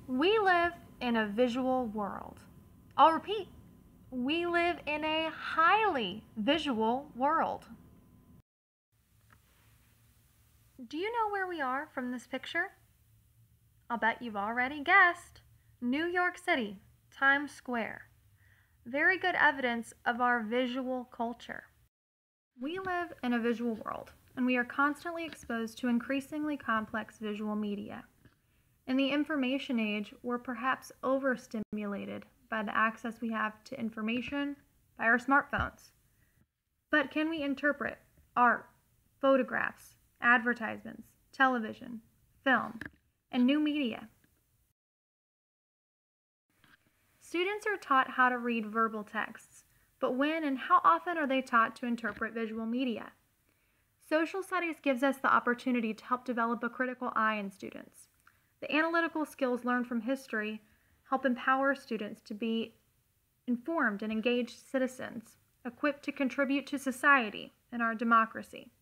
We live in a visual world. I'll repeat, we live in a highly visual world. Do you know where we are from this picture? I'll bet you've already guessed. New York City, Times Square. Very good evidence of our visual culture. We live in a visual world, and we are constantly exposed to increasingly complex visual media. In the information age, we're perhaps overstimulated by the access we have to information by our smartphones. But can we interpret art, photographs, advertisements, television, film, and new media? Students are taught how to read verbal texts, but when and how often are they taught to interpret visual media? Social studies gives us the opportunity to help develop a critical eye in students. The analytical skills learned from history help empower students to be informed and engaged citizens, equipped to contribute to society and our democracy.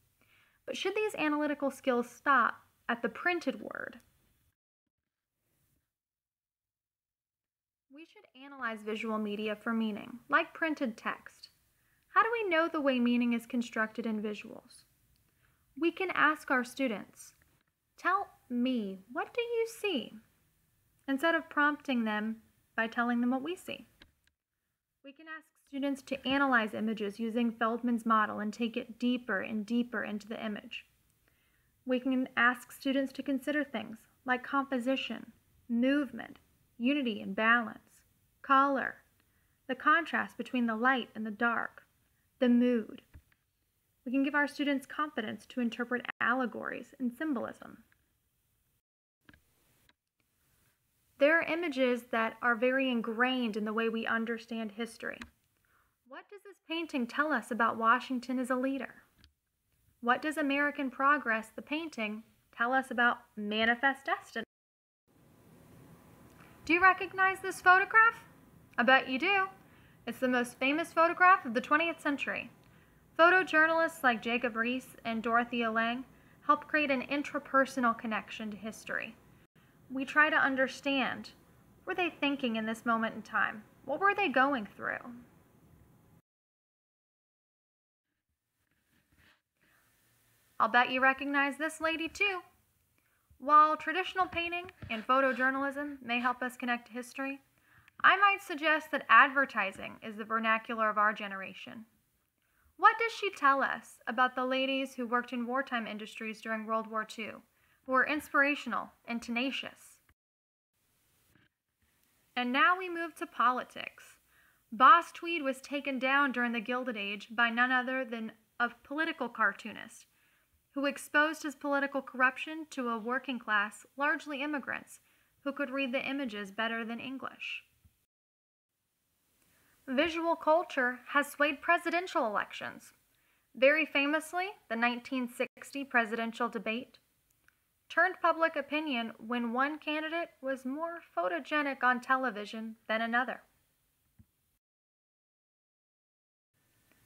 But should these analytical skills stop at the printed word? We should analyze visual media for meaning, like printed text. How do we know the way meaning is constructed in visuals? We can ask our students, "Tell me, what do you see?" instead of prompting them by telling them what we see. We can ask students to analyze images using Feldman's model and take it deeper and deeper into the image. We can ask students to consider things like composition, movement, unity and balance, color, the contrast between the light and the dark, the mood. We can give our students confidence to interpret allegories and symbolism. There are images that are very ingrained in the way we understand history. What does this painting tell us about Washington as a leader? What does American Progress, the painting, tell us about Manifest Destiny? Do you recognize this photograph? I bet you do. It's the most famous photograph of the 20th century. Photojournalists like Jacob Riis and Dorothea Lange helped create an intrapersonal connection to history. We try to understand, what were they thinking in this moment in time? What were they going through? I'll bet you recognize this lady too. While traditional painting and photojournalism may help us connect to history, I might suggest that advertising is the vernacular of our generation. What does she tell us about the ladies who worked in wartime industries during World War II, who were inspirational and tenacious? And now we move to politics. Boss Tweed was taken down during the Gilded Age by none other than a political cartoonist who exposed his political corruption to a working class, largely immigrants, who could read the images better than English. Visual culture has swayed presidential elections. Very famously, the 1960 presidential debate turned public opinion when one candidate was more photogenic on television than another.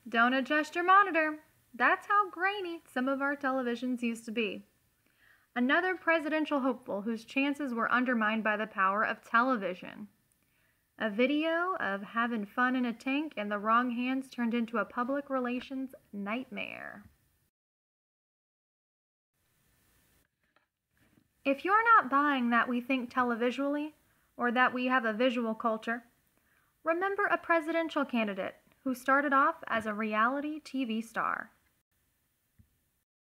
Don't adjust your monitor. That's how grainy some of our televisions used to be. Another presidential hopeful whose chances were undermined by the power of television. A video of having fun in a tank in the wrong hands turned into a public relations nightmare. If you're not buying that we think televisually, or that we have a visual culture, remember a presidential candidate who started off as a reality TV star.